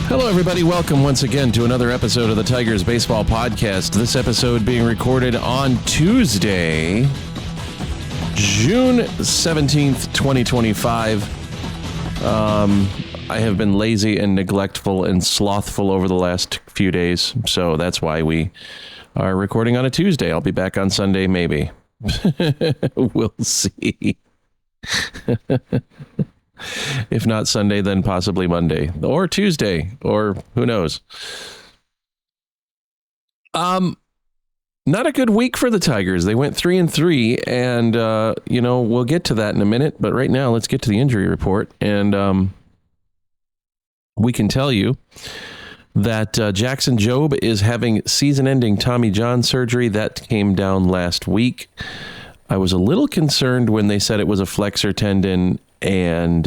Hello, everybody. Welcome once again to another episode of the Tigers Baseball Podcast. This episode being recorded on Tuesday, June 17th, 2025. I have been lazy and neglectful and slothful over the last few days, so that's why we are recording on a Tuesday. I'll be back on Sunday, maybe. We'll see. If not Sunday, then possibly Monday or Tuesday, or who knows. Not a good week for the Tigers. They went 3-3, and we'll get to that in a minute. But right now, let's get to the injury report, and we can tell you that Jackson Jobe is having season-ending Tommy John surgery. That came down last week. I was a little concerned when they said it was a flexor tendon, and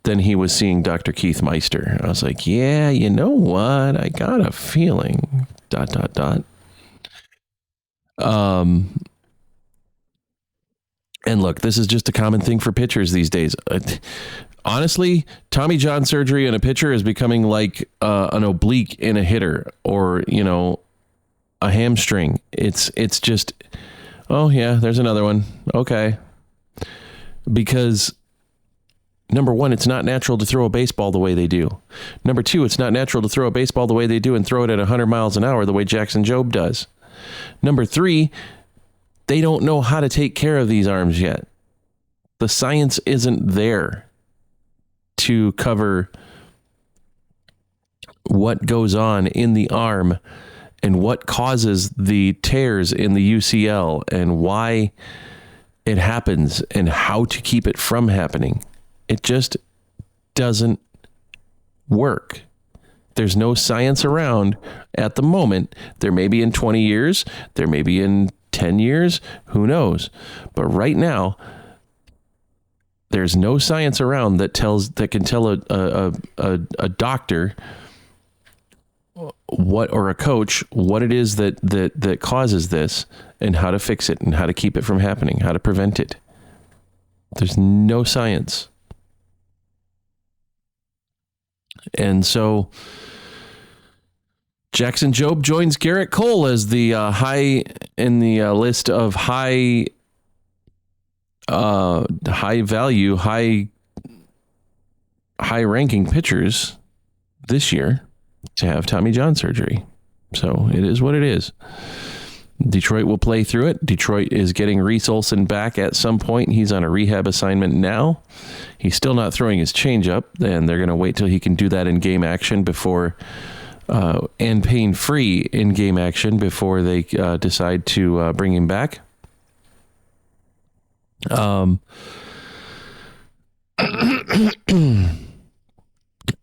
then he was seeing Dr. Keith Meister. I was like, yeah, you know what? I got a feeling, ... And look, this is just a common thing for pitchers these days. Honestly, Tommy John surgery in a pitcher is becoming like an oblique in a hitter, or, a hamstring. It's just, oh yeah, there's another one. Okay. Because number one, it's not natural to throw a baseball the way they do. Number two, it's not natural to throw a baseball the way they do and throw it at 100 miles an hour the way Jackson Jobe does. Number three, they don't know how to take care of these arms yet. The science isn't there to cover what goes on in the arm and what causes the tears in the UCL and why it happens and how to keep it from happening. It just doesn't work. There's no science around at the moment. There may be in 20 years. There may be in 10 years. Who knows? But right now, there's no science around that can tell a doctor what, or a coach, what it is that causes this and how to fix it and how to keep it from happening, how to prevent it. There's no science. And so Jackson Jobe joins Garrett Cole as the high in the list of high value, high ranking pitchers this year to have Tommy John surgery. So it is what it is. Detroit will play through it. Detroit is getting Reese Olson back at some point. He's on a rehab assignment now. He's still not throwing his changeup, and they're going to wait till he can do that in game action before, and pain-free in game action before they decide to bring him back.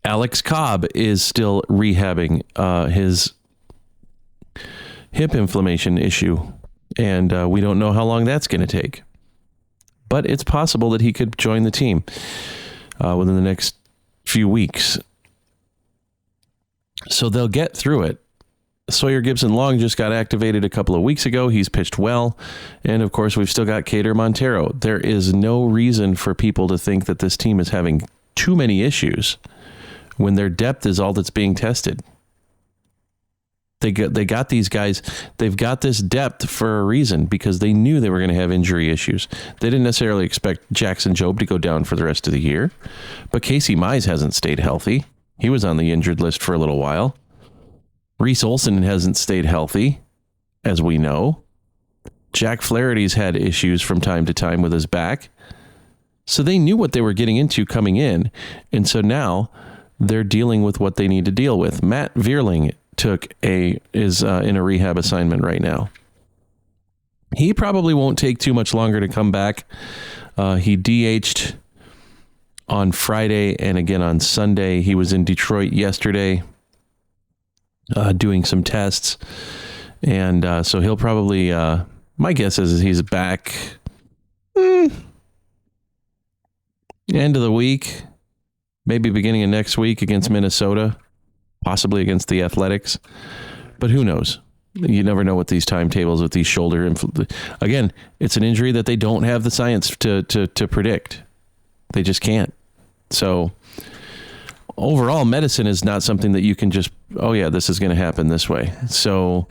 Alex Cobb is still rehabbing his hip inflammation issue, and we don't know how long that's going to take. But it's possible that he could join the team within the next few weeks. So they'll get through it. Sawyer Gipson-Long just got activated a couple of weeks ago. He's pitched well. And, of course, we've still got Kader Montero. There is no reason for people to think that this team is having too many issues when their depth is all that's being tested. They got these guys. They've got this depth for a reason, because they knew they were going to have injury issues. They didn't necessarily expect Jackson Jobe to go down for the rest of the year, but Casey Mize hasn't stayed healthy. He was on the injured list for a little while. Reese Olson hasn't stayed healthy, as we know. Jack Flaherty's had issues from time to time with his back. So they knew what they were getting into coming in, and so now they're dealing with what they need to deal with. Matt Vierling is in a rehab assignment right now. He probably won't take too much longer to come back. He DH'd on Friday and again on Sunday. He was in Detroit yesterday doing some tests. And so he'll probably, my guess is he's back end of the week, maybe beginning of next week against Minnesota, possibly against the Athletics. But who knows? You never know with these timetables, with these shoulder. Again, it's an injury that they don't have the science to predict. They just can't. So overall medicine is not something that you can just, oh yeah, this is going to happen this way. So,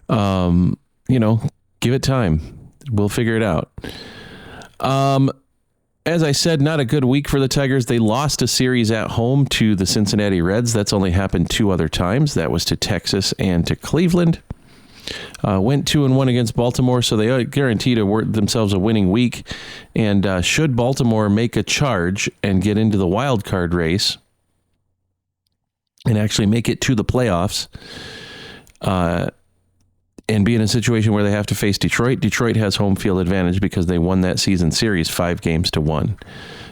give it time. We'll figure it out. As I said, not a good week for the Tigers. They lost a series at home to the Cincinnati Reds. That's only happened 2 other times. That was to Texas and to Cleveland. Went 2-1 against Baltimore, so they guaranteed themselves a winning week. And should Baltimore make a charge and get into the wild card race and actually make it to the playoffs, and be in a situation where they have to face Detroit, Detroit has home field advantage because they won that season series 5-1.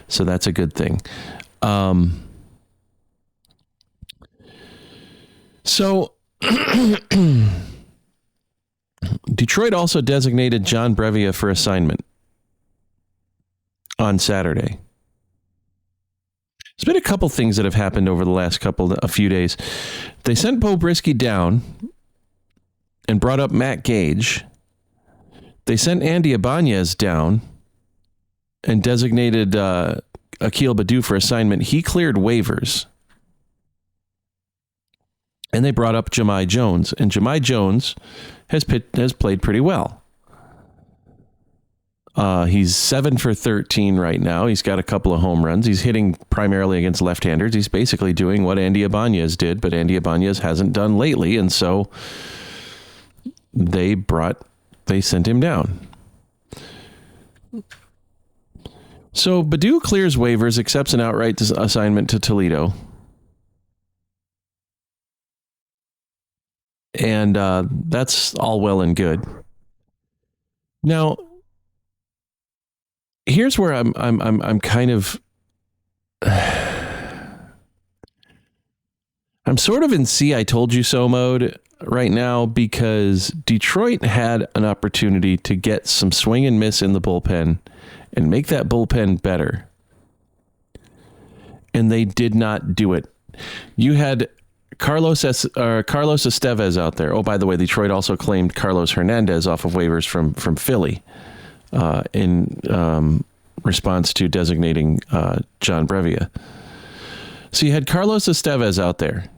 So that's a good thing. So Detroit also designated John Brevia for assignment on Saturday. There's been a couple things that have happened over the last a few days. They sent Bo Brisky down and brought up Matt Gage. They sent Andy Ibanez down and designated Akil Baddoo for assignment. He cleared waivers. And they brought up Jahmai Jones. And Jahmai Jones has played pretty well. He's 7 for 13 right now. He's got a couple of home runs. He's hitting primarily against left-handers. He's basically doing what Andy Ibanez did, but Andy Ibanez hasn't done lately, and so they sent him down. So Baddoo clears waivers, accepts an outright assignment to Toledo. And that's all well and good. Now, here's where I'm kind of I'm sort of in see I told you so mode right now, because Detroit had an opportunity to get some swing and miss in the bullpen and make that bullpen better. And they did not do it. You had Carlos Estevez out there. Oh, by the way, Detroit also claimed Carlos Hernandez off of waivers from Philly in response to designating John Brevia. So you had Carlos Estevez out there.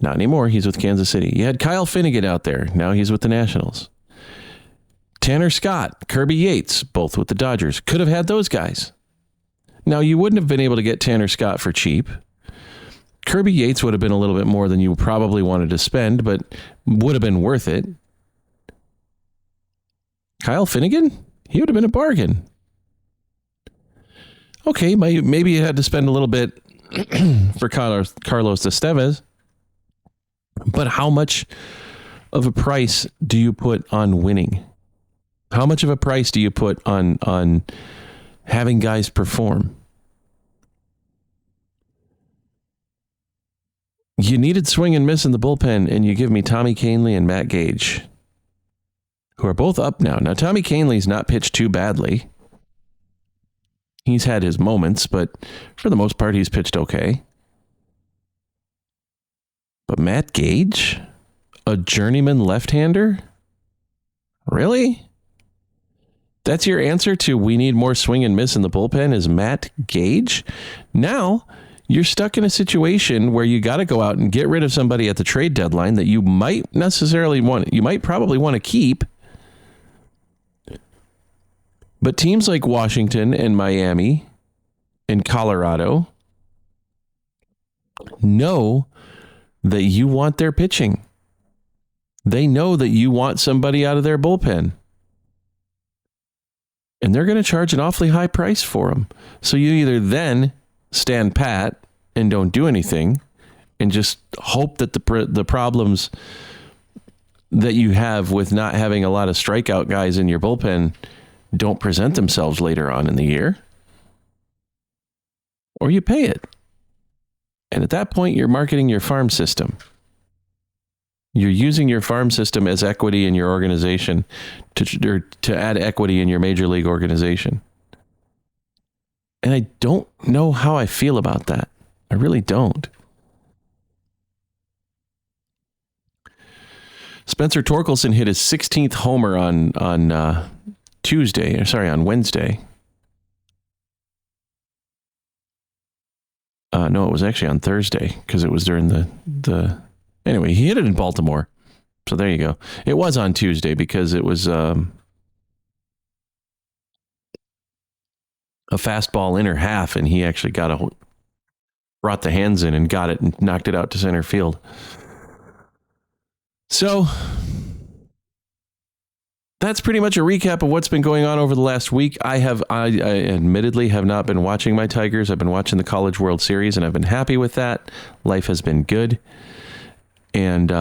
Not anymore. He's with Kansas City. You had Kyle Finnegan out there. Now he's with the Nationals. Tanner Scott, Kirby Yates, both with the Dodgers. Could have had those guys. Now, you wouldn't have been able to get Tanner Scott for cheap. Kirby Yates would have been a little bit more than you probably wanted to spend, but would have been worth it. Kyle Finnegan? He would have been a bargain. Okay, maybe you had to spend a little bit for Carlos Estevez. But how much of a price do you put on winning? How much of a price do you put on having guys perform? You needed swing and miss in the bullpen, and you give me Tommy Kahnle and Matt Gage, who are both up now. Now, Tommy Kahnle's not pitched too badly. He's had his moments, but for the most part, he's pitched okay. But Matt Gage, a journeyman left-hander? Really? That's your answer to we need more swing and miss in the bullpen is Matt Gage? Now, you're stuck in a situation where you got to go out and get rid of somebody at the trade deadline that you might probably want to keep. But teams like Washington and Miami and Colorado know that you want their pitching. They know that you want somebody out of their bullpen. And they're going to charge an awfully high price for them. So you either then stand pat and don't do anything and just hope that the problems that you have with not having a lot of strikeout guys in your bullpen don't present themselves later on in the year, or you pay it. And at that point, you're marketing your farm system. You're using your farm system as equity in your organization to add equity in your major league organization. And I don't know how I feel about that. I really don't. Spencer Torkelson hit his 16th homer on Wednesday. No, it was actually on Thursday because it was during the. Anyway, he hit it in Baltimore. So there you go. It was on Tuesday because it was a fastball inner half, and he actually brought the hands in and got it and knocked it out to center field. So that's pretty much a recap of what's been going on over the last week. I admittedly have not been watching my Tigers. I've been watching the College World Series, and I've been happy with that. Life has been good. And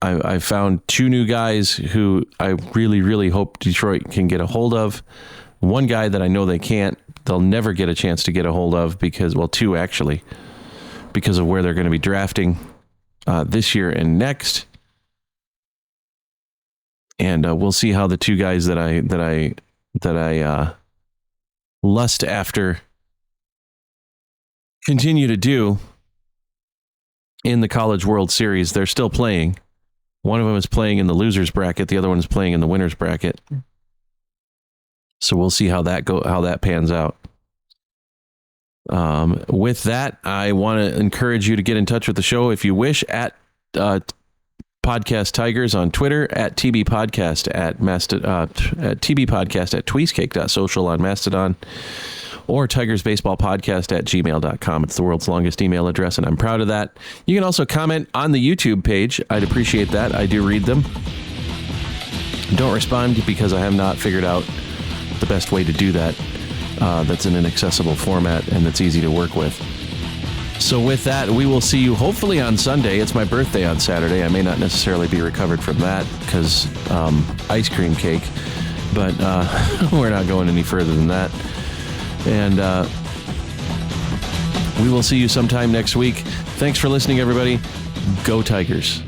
I found two new guys who I really, really hope Detroit can get a hold of. One guy that I know they'll never get a chance to get a hold of two actually, because of where they're going to be drafting this year and next. And we'll see how the two guys that I lust after continue to do in the College World Series. They're still playing. One of them is playing in the losers bracket. The other one is playing in the winners bracket. So we'll see how that pans out. With that, I want to encourage you to get in touch with the show if you wish at Podcast Tigers on Twitter, at TB Podcast at TB Podcast at tweezcake.social on Mastodon, or Tigers Baseball Podcast at gmail.com. It's the world's longest email address, and I'm proud of that. You can also comment on the YouTube page. I'd appreciate that. I do read them. Don't respond because I have not figured out the best way to do that. That's in an accessible format and that's easy to work with. So with that, we will see you hopefully on Sunday. It's my birthday on Saturday. I may not necessarily be recovered from that because ice cream cake, but we're not going any further than that. And we will see you sometime next week. Thanks for listening, everybody. Go Tigers.